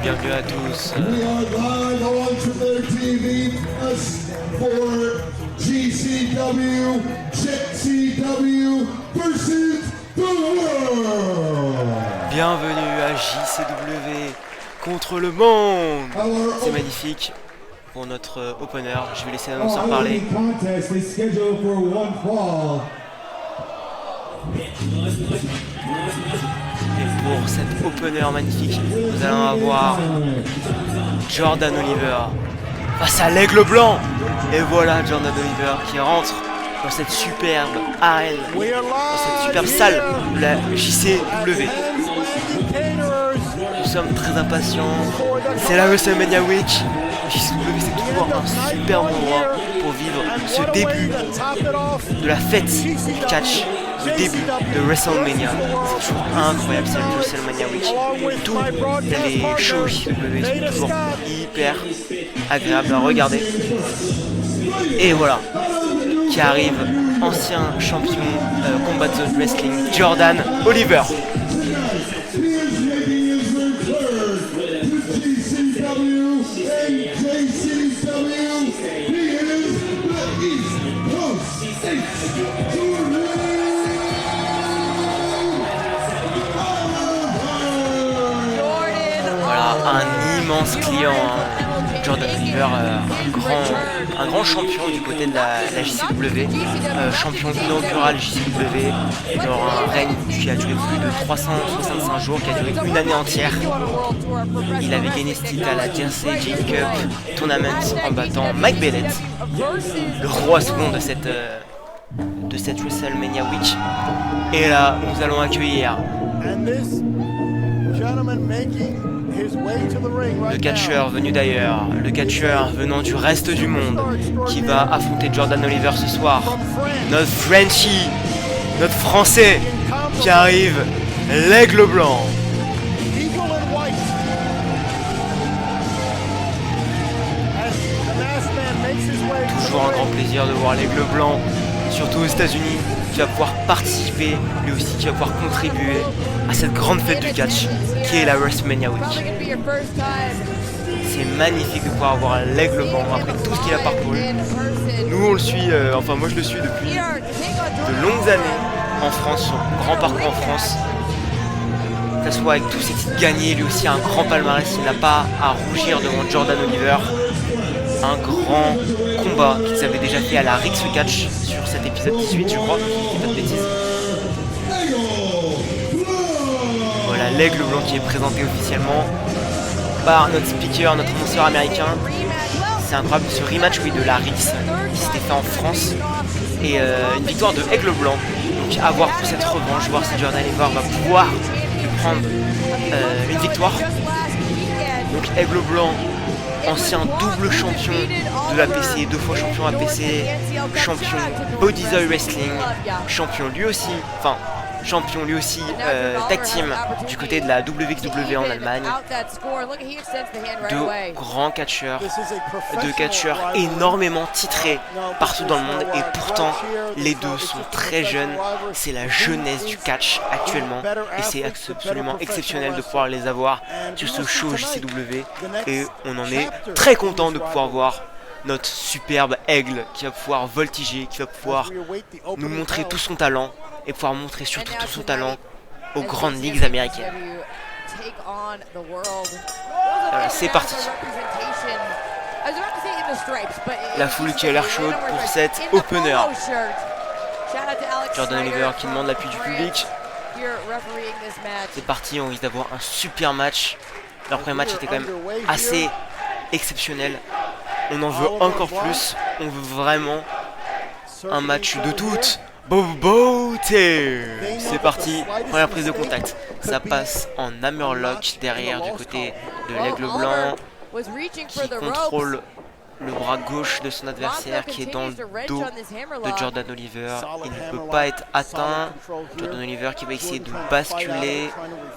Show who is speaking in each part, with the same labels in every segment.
Speaker 1: bienvenue à tous.
Speaker 2: We are live on Ultimate TV Plus for GCW versus the world.
Speaker 1: Bienvenue à JCW contre le monde. C'est magnifique pour notre opener. Je vais laisser l'annonceur parler.
Speaker 2: Contest is scheduled for one fall.
Speaker 1: Et pour cet opener magnifique, nous allons avoir Jordan Oliver face à l'Aigle Blanc. Et voilà Jordan Oliver qui rentre dans cette superbe arène, dans cette superbe salle de la JCW. Nous sommes très impatients. C'est la WrestleMania Week. JCW, c'est toujours un superbe endroit pour vivre ce début de la fête du catch, le début de WrestleMania. C'est toujours incroyable, c'est le WrestleMania Week. Tous les shows JCW sont toujours hyper agréables à regarder. Et voilà, qui arrive, ancien champion Combat Zone Wrestling, Jordan Oliver. Voilà, un immense client, hein. Jordan Oliver, un grand champion du côté de la JCW, champion inaugural JCW, dans un règne qui a duré plus de 365 jours, qui a duré une année entière. Il avait gagné ce titre à la Jersey J Cup Tournament en battant Mike Bellett, le roi second de cette WrestleMania Week. Et là, nous allons accueillir le catcheur venu d'ailleurs, le catcheur venant du reste du monde, qui va affronter Jordan Oliver ce soir. Notre Frenchie, notre Français, qui arrive, l'Aigle Blanc. Toujours un grand plaisir de voir l'Aigle Blanc, surtout aux États-Unis, qui va pouvoir participer, lui aussi qui va pouvoir contribuer à cette grande fête du catch qui est la WrestleMania Week. C'est magnifique de pouvoir avoir l'Aigle Blanc après tout ce qu'il a parcouru. Nous on le suit, enfin moi je le suis depuis de longues années en France, son grand parcours en France. Que ce soit avec tous ses titres gagnés, lui aussi un grand palmarès, il n'a pas à rougir devant Jordan Oliver. Un grand combat qu'ils avaient déjà fait à la Rix Catch sur cet épisode 18 je crois, si pas de bêtises. Voilà l'Aigle Blanc qui est présenté officiellement par notre speaker, notre annonceur américain. C'est incroyable ce rematch de la Rix qui s'était fait en France. Et une victoire de Aigle Blanc. Donc à voir pour cette revanche, voir si Jordan Oliver va pouvoir prendre une victoire. Donc Aigle Blanc, ancien double champion de l'APC, 2 fois champion APC, champion Bodyzone Wrestling, champion lui aussi tag team du côté de la WXW en Allemagne. Deux grands catcheurs, deux catcheurs énormément titrés partout dans le monde et pourtant les deux sont très jeunes. C'est la jeunesse du catch actuellement et c'est absolument exceptionnel de pouvoir les avoir sur ce show JCW et on en est très content de pouvoir voir notre superbe aigle qui va pouvoir voltiger, qui va pouvoir nous montrer tout son talent et pouvoir montrer surtout tout son talent aux grandes ligues américaines. Voilà, c'est parti. La foule qui a l'air chaude pour cet opener. Jordan Oliver qui demande l'appui du public. C'est parti, on risque d'avoir un super match. Leur premier match était quand même assez exceptionnel. On en veut encore plus. On veut vraiment un match de toute beauté. C'est parti, première prise de contact. Ça passe en hammerlock derrière du côté de l'Aigle Blanc qui contrôle le bras gauche de son adversaire qui est dans le dos de Jordan Oliver. Il ne peut pas être atteint. Jordan Oliver qui va essayer de basculer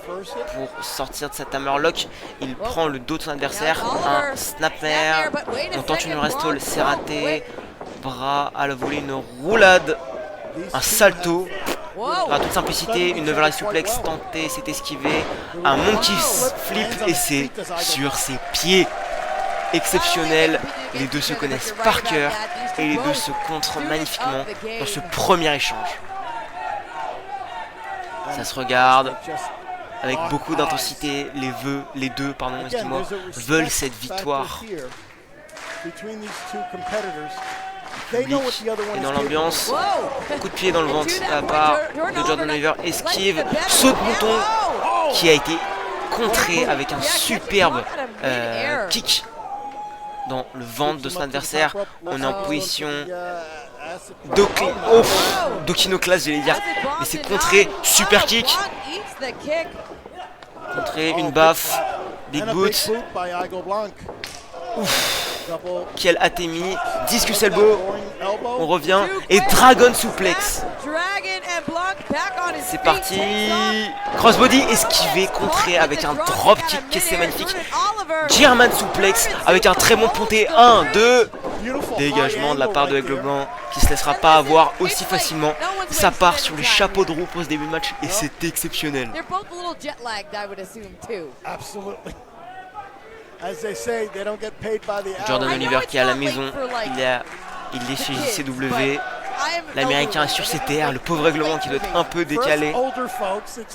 Speaker 1: pour sortir de cet hammerlock. Il prend le dos de son adversaire. Un snapmare. On tente une restole, c'est raté. Bras à la volée, une roulade. Un salto. À toute simplicité, une level suplex tentée, c'est esquivé. Un monkey flip et c'est sur ses pieds. Exceptionnel. Les deux se connaissent par cœur et les deux se contrent magnifiquement dans ce premier échange. Ça se regarde avec beaucoup d'intensité. Les deux, veulent cette victoire. Et dans l'ambiance, coup de pied dans le ventre à la part de Jordan Oliver, esquive, saut de mouton qui a été contré avec un superbe kick dans le ventre de son adversaire. On est en position d'Okinoclast, j'allais dire, mais c'est contré, super kick, contré, une baffe, big boot. Ouf. Quel Atemi, discus elbow, on revient, et dragon suplex. C'est parti, crossbody esquivé, contré avec un drop kick, qui c'est magnifique. German suplex avec un très bon ponté, 1, 2, dégagement de la part de Aigle Blanc, qui se laissera pas avoir aussi facilement. Ça part sur les chapeaux de roue pour ce début de match, et c'est exceptionnel. Jordan Oliver qui est à la maison, il est chez JCW. L'américain est sur ses terres, le pauvre Aigle Blanc qui doit être un peu décalé,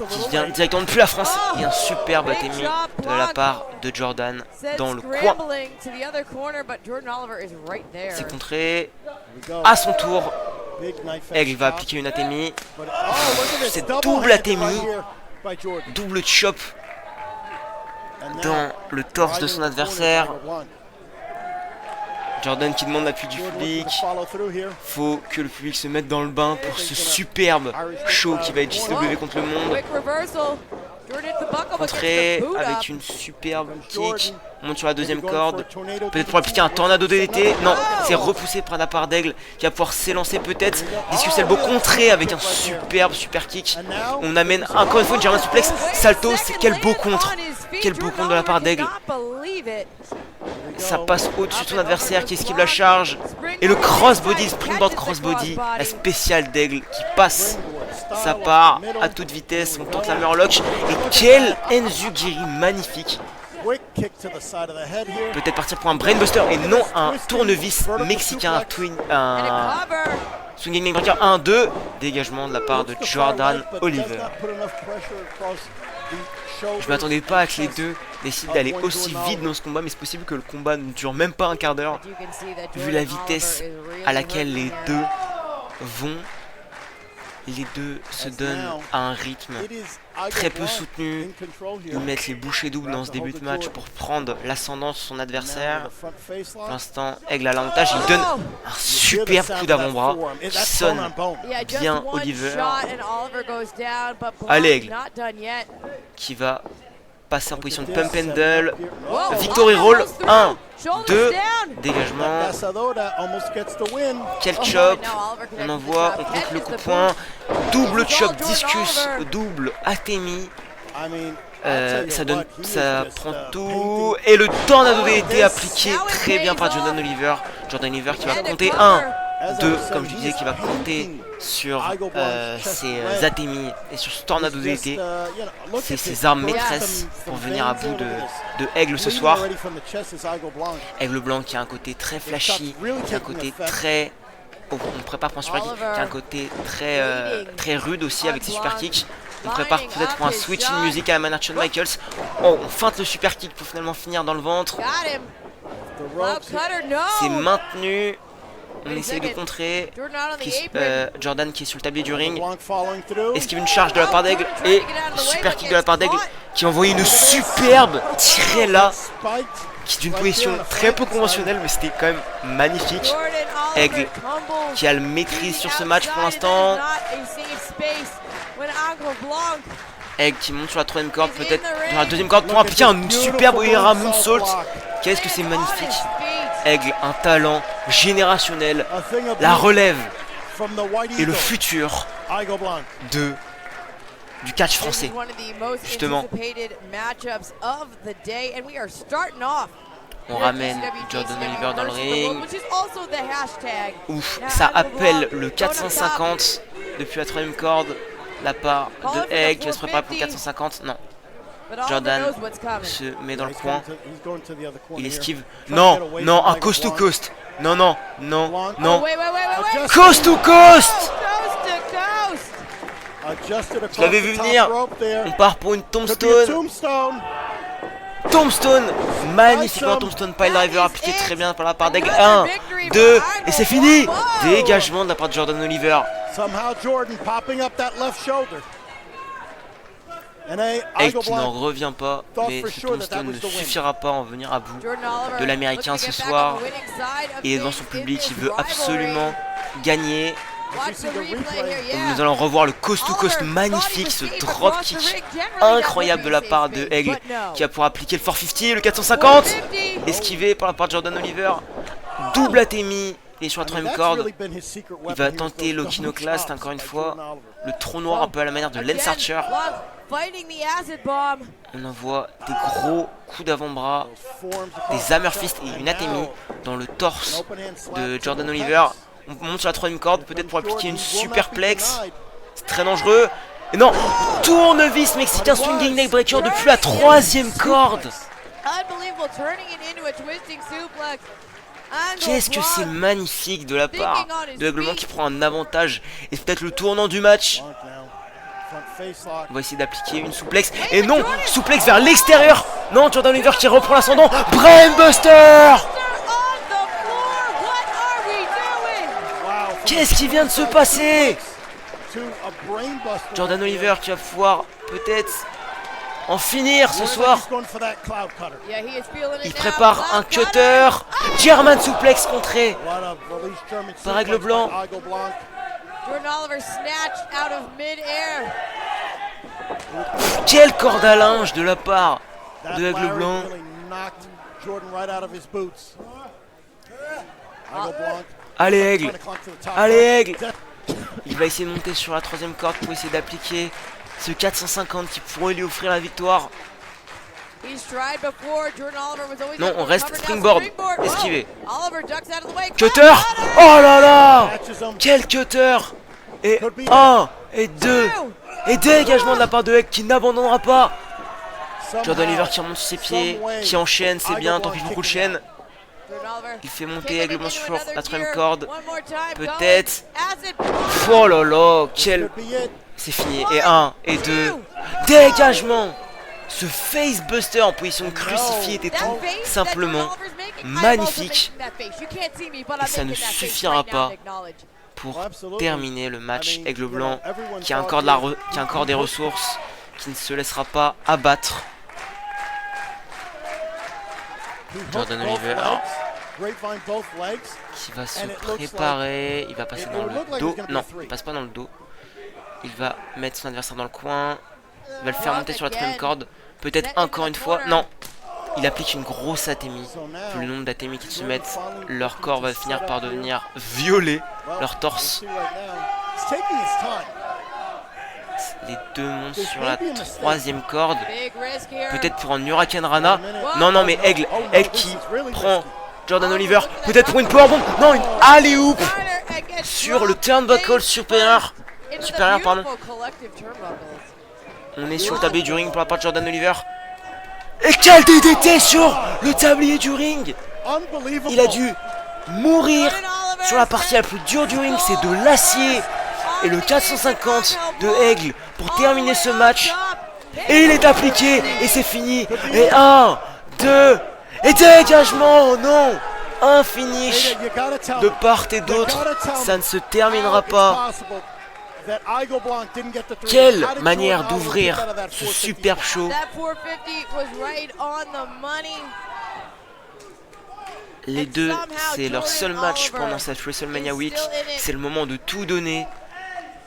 Speaker 1: qui vient directement depuis la France. Et un superbe Atemi de la part de Jordan dans le coin. C'est contré. À son tour, Aigle va appliquer une Atemi. C'est double Atemi, double chop dans le torse de son adversaire. Jordan qui demande l'appui du public. Faut que le public se mette dans le bain pour ce superbe show qui va être JCW contre le monde. Contré avec une superbe kick. On monte sur la deuxième corde. Peut-être pour appliquer un tornado DDT. Non, c'est repoussé par la part d'Aigle qui va pouvoir s'élancer peut-être. Discus elbow contré avec un superbe super kick. On amène encore une fois une German suplex. Salto, c'est quel beau contre. Quel beau contre de la part d'Aigle. Ça passe au-dessus de son adversaire qui esquive la charge. Et le crossbody, springboard crossbody, la spéciale d'Aigle qui passe. Ça part à toute vitesse, on tente la murloc. Et quel Enzugiri magnifique. Peut-être partir pour un brainbuster et non un tournevis mexicain, un swinging neckbreaker. 1, 2, dégagement de la part de Jordan Oliver. Je m'attendais pas à que les deux décident d'aller aussi vite dans ce combat, mais c'est possible que le combat ne dure même pas un quart d'heure, vu la vitesse à laquelle les deux vont. Les deux se donnent à un rythme très peu soutenu. Ils mettent les bouchées doubles dans ce début de match pour prendre l'ascendant sur son adversaire. Pour l'instant, Aigle a l'avantage. Il donne un superbe coup d'avant-bras qui sonne bien Oliver. Allez, Aigle qui va passer en position de pump handle. Victory roll. 1, 2, dégagement. Quel chop. On envoie, on compte le coup de poing. Double chop discus, double Atemi. Ça prend tout. Et le tornado DDT appliqué très bien par Jordan Oliver. Jordan Oliver qui va compter 1, 2, comme je disais, qui va compter sur ses Atemi et sur ce tornado DDT. C'est ses armes maîtresses pour venir à bout de Aigle ce soir. Aigle Blanc qui a un côté très flashy, qui a un côté très... on prépare pour un super kick, qui a un côté très rude aussi avec ses super kicks. On prépare peut-être pour un switching music à la manière de Shawn Michaels. Oh, on feinte le super kick pour finalement finir dans le ventre. C'est maintenu. On essaye de contrer. Jordan qui est sur le tablier du ring. Esquive une charge de la part d'Aigle. Et super kick de la part d'Aigle qui a envoyé une superbe tirella qui est d'une position très peu conventionnelle, mais c'était quand même magnifique. Aigle qui a le maîtrise sur ce match pour l'instant. Aigle qui monte sur la troisième corde, peut-être dans la deuxième corde pour appliquer un superbe Oira Moonsault. Qu'est-ce que c'est magnifique. Aigle, un talent générationnel, la relève et le futur du catch français, justement. On ramène Jordan Oliver dans le ring. Ouf, ça appelle le 450 depuis la troisième corde. la part de Egg qui va se préparer pour le 450. Non. Jordan se met dans le coin. Il esquive. Non, non, un coast to coast. Non, non, non, non. Coast to coast. Je l'avais vu venir. On part pour une tombstone. Tombstone. Magnifiquement tombstone pile driver appliqué très bien par la part d'Egg. 1, 2, et c'est fini. Dégagement de la part de Jordan Oliver. Egg qui n'en revient pas, mais ce tombstone ne suffira pas à en venir à bout de l'américain ce soir. Et devant son public, il veut absolument gagner. Donc nous allons revoir le coast to coast magnifique, ce drop kick incroyable de la part de Egg qui va pouvoir appliquer le 450, le 450, esquivé par la part de Jordan Oliver. Double ATMI. Et sur la troisième corde, il va tenter l'Okinoclast encore une fois. Le trou noir un peu à la manière de Lance Archer. On envoie des gros coups d'avant-bras, des Hammerfist et une ATMI dans le torse de Jordan Oliver. On monte sur la troisième corde, peut-être pour appliquer une superplex. C'est très dangereux. Et non, tournevis mexicain swinging neckbreaker depuis la troisième corde. Qu'est-ce que c'est magnifique de la part de Egg Blanc qui prend un avantage. Et peut-être le tournant du match. On va essayer d'appliquer une souplex. Et non, souplex vers l'extérieur. Non, Jordan Oliver qui reprend l'ascendant. Brainbuster. Qu'est-ce qui vient de se passer? Jordan Oliver qui va pouvoir peut-être en finir ce soir. Il prépare un cutter. German suplex contré par Egg Blanc. Quelle corde à linge de la part de Egg Blanc. Allez Aigle. Allez Aigle. Il va essayer de monter sur la troisième corde pour essayer d'appliquer ce 450 qui pourrait lui offrir la victoire. Non, on reste springboard. Esquivé. Cutter. Oh là là. Quel cutter. Et 1 et 2. Et dégagement de la part de Egg qui n'abandonnera pas. Jordan Oliver qui remonte sur ses pieds, qui enchaîne, c'est bien, tant pis pour le chaîne. Il fait monter Egg Blanc sur la troisième corde. Peut-être. Oh là là, quel. C'est fini. Et 1 et 2. Dégagement. Ce facebuster en position crucifiée était tout simplement magnifique. Et ça ne suffira pas pour terminer le match. Egg Blanc qui a encore des ressources, qui ne se laissera pas abattre. Jordan Oliver qui va se préparer. Il va passer dans le dos. Non, il passe pas dans le dos. Il va mettre son adversaire dans le coin. Il va le faire monter sur la troisième corde. Peut-être encore une fois. Non. Il applique une grosse ATMI. Vu le nombre d'ATMI qu'ils se mettent, leur corps va finir par devenir violet. Leur torse. Les deux montent sur la troisième corde. Peut-être pour un Hurricane Rana. Non, non, mais Egg qui prend Jordan Oliver. Peut-être pour une powerbomb. Non, une alley-oop sur le turnbuckle supérieur. Pardon. On est sur le tablier du ring pour la part de Jordan Oliver. Et quel DDT sur le tablier du ring. Il a dû mourir sur la partie la plus dure du ring. C'est de l'acier. Et le 450 de Aigle pour terminer ce match. Et il est appliqué. Et c'est fini. Et 1, 2. Et dégagement. Oh non. Un finish de part et d'autre. Ça ne se terminera pas. Quelle manière d'ouvrir ce superbe show. Les deux, c'est leur seul match pendant cette WrestleMania Week. C'est le moment de tout donner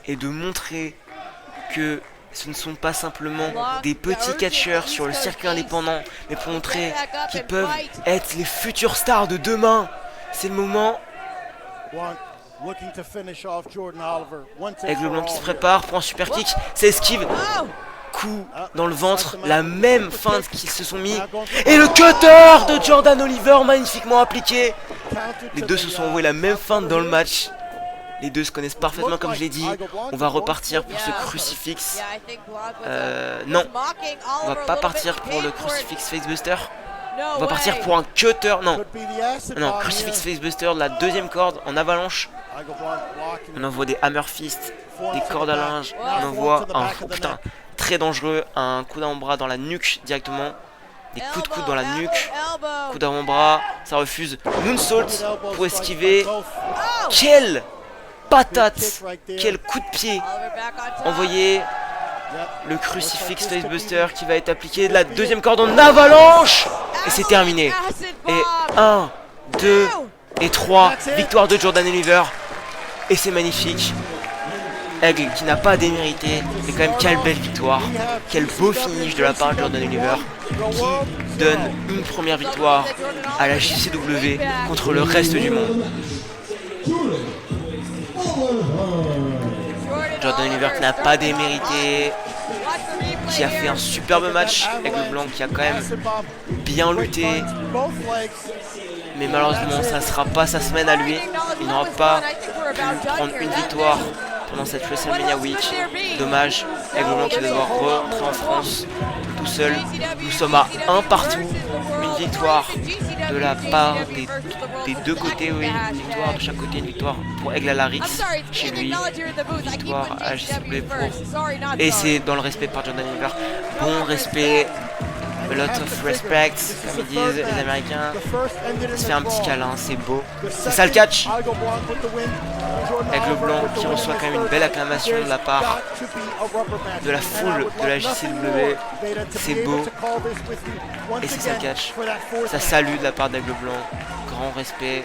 Speaker 1: et de montrer que ce ne sont pas simplement des petits catcheurs sur le circuit indépendant, mais pour montrer qu'ils peuvent être les futures stars de demain. C'est le moment. Egg Blanc qui se prépare pour un super kick. C'est esquive. Coup dans le ventre. La même feinte qu'ils se sont mis. Et le cutter de Jordan Oliver magnifiquement appliqué. Les deux se sont envoyés la même feinte dans le match. Les deux se connaissent parfaitement, comme je l'ai dit. On va repartir pour ce crucifix. Non, on va pas partir pour le crucifix facebuster. On va partir pour un cutter. Non, non, crucifix facebuster de la deuxième corde en avalanche. On envoie des hammer fist, des cordes à linge. On envoie un putain très dangereux, un coup d'avant-bras dans la nuque directement. Des coups de coude dans la nuque, coup d'avant-bras, ça refuse. Moonsault pour esquiver. Quelle patate! Quel coup de pied envoyé. Le crucifix facebuster qui va être appliqué de la deuxième corde en avalanche. Et c'est terminé. Et 1, 2 et 3. Victoire de Jordan Oliver. Et c'est magnifique. Aigle qui n'a pas démérité, mais quand même quelle belle victoire, quel beau finish de la part de Jordan Oliver qui donne une première victoire à la JCW contre le reste du monde. Jordan Oliver qui n'a pas démérité, qui a fait un superbe match, Aigle Blanc qui a quand même bien lutté, mais malheureusement ça ne sera pas sa semaine à lui, il n'aura pas pu prendre une victoire pendant cette WrestleMania Week. Dommage, Aigle Blanc qui va devoir rentrer en France tout seul. Nous sommes à un partout. Une victoire de la part des deux côtés, oui. Une victoire de chaque côté, une victoire pour Aigle Alarix chez lui. Une victoire à JCW pour. Et c'est dans le respect par Jordan Oliver. Bon respect. A lot of respect, comme ils disent les Américains. Ça se fait un petit câlin, c'est beau. C'est ça le catch. Aigle Blanc qui reçoit quand même une belle acclamation de la part de la foule de la JCW. C'est beau. Et c'est ça le catch. Ça salue de la part d'Aigle Blanc. Grand respect.